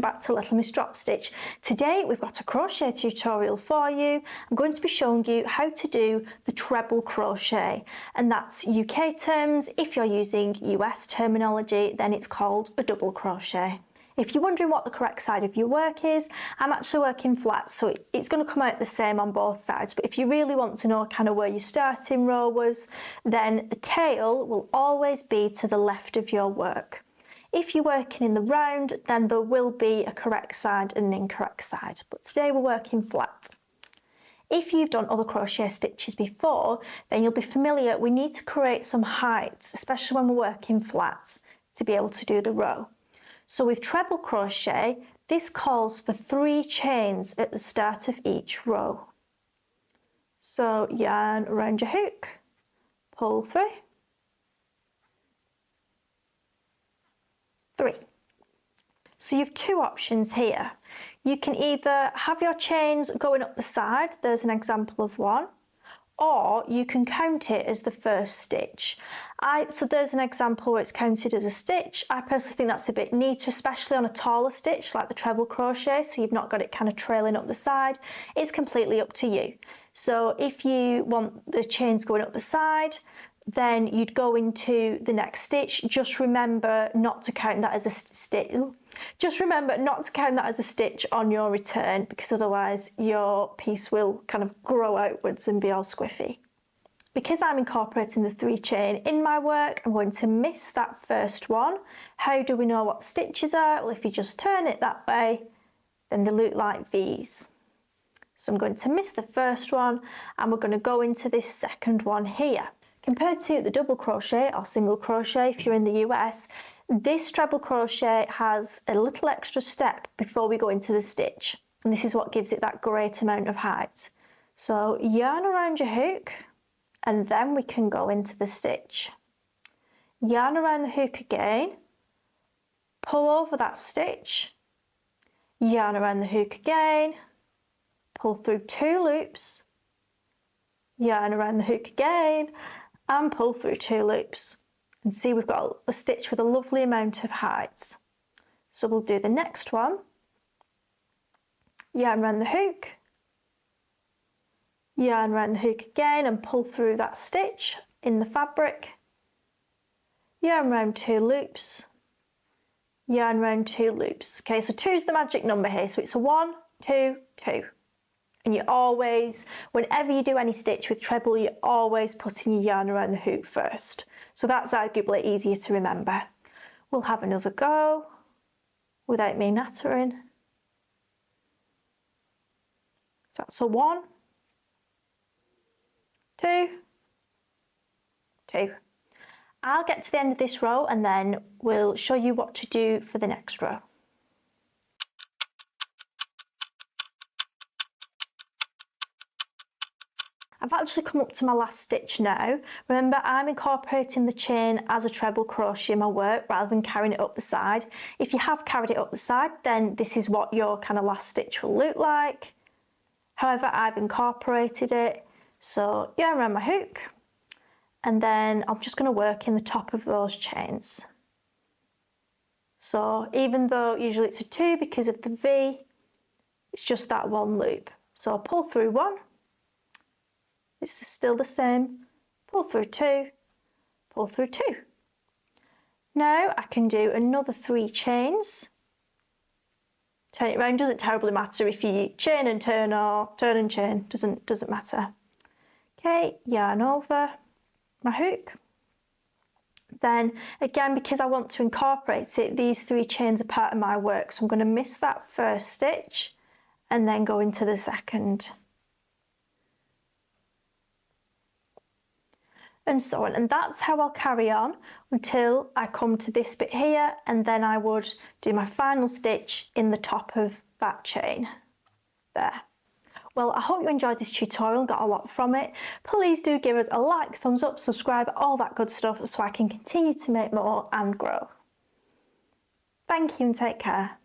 welcome back to Little Miss Drop Stitch. Today we've got a crochet tutorial for you. I'm going to be showing you how to do the treble crochet, and that's UK terms. If you're using US terminology, then it's called a double crochet. If you're wondering what the correct side of your work is, I'm actually working flat, so it's going to come out the same on both sides. But if you really want to know kind of where your starting row was, then the tail will always be to the left of your work. If you're working in the round, then there will be a correct side and an incorrect side, but today we're working flat. If you've done other crochet stitches before, then you'll be familiar we need to create some heights, especially when we're working flat, to be able to do the row. So with treble crochet, this calls for 3 chains at the start of each row. So yarn around your hook, pull through, 3. So you've 2 options here. You can either have your chains going up the side, there's an example of one, or you can count it as the first stitch. So there's an example where it's counted as a stitch. I personally think that's a bit neater, especially on a taller stitch like the treble crochet, so you've not got it kind of trailing up the side. It's completely up to you. So if you want the chains going up the side, then you'd go into the next stitch. Just remember not to count that as a stitch. Just remember not to count that as a stitch on your return, because otherwise your piece will kind of grow outwards and be all squiffy. Because I'm incorporating the 3 chain in my work, I'm going to miss that first one. How do we know what the stitches are? Well, if you just turn it that way, then they look like V's. So I'm going to miss the first one, and we're going to go into this second one here. Compared to the double crochet or single crochet if you're in the US, this treble crochet has a little extra step before we go into the stitch, and this is what gives it that great amount of height. So yarn around your hook, and then we can go into the stitch. Yarn around the hook again, pull over that stitch, yarn around the hook again, pull through 2 loops, yarn around the hook again, and pull through 2 loops. And see, we've got a stitch with a lovely amount of height. So we'll do the next one. Yarn around the hook, yarn around the hook again and pull through that stitch in the fabric, yarn around 2 loops, yarn around 2 loops. Okay, so 2 is the magic number here, so it's a 1, 2, 2. And you always, whenever you do any stitch with treble, you're always putting your yarn around the hook first. So that's arguably easier to remember. We'll have another go without me nattering. So that's a 1, 2, 2. I'll get to the end of this row and then we'll show you what to do for the next row. I've actually come up to my last stitch now. Remember, I'm incorporating the chain as a treble crochet in my work rather than carrying it up the side. If you have carried it up the side, then this is what your kind of last stitch will look like. However, I've incorporated it. So yarn around my hook, and then I'm just going to work in the top of those chains. So even though usually it's a 2 because of the V, it's just that 1 loop. So I'll pull through 1. It's still the same, pull through 2, pull through 2. Now I can do another 3 chains. Turn it around, doesn't terribly matter if you chain and turn or turn and chain, doesn't matter. Okay, yarn over my hook. Then again, because I want to incorporate it, these 3 chains are part of my work, so I'm going to miss that first stitch and then go into the second. And so on, and that's how I'll carry on until I come to this bit here, and then I would do my final stitch in the top of that chain there. Well, I hope you enjoyed this tutorial, got a lot from it. Please do give us a like, thumbs up, subscribe, all that good stuff so I can continue to make more and grow. Thank you and take care.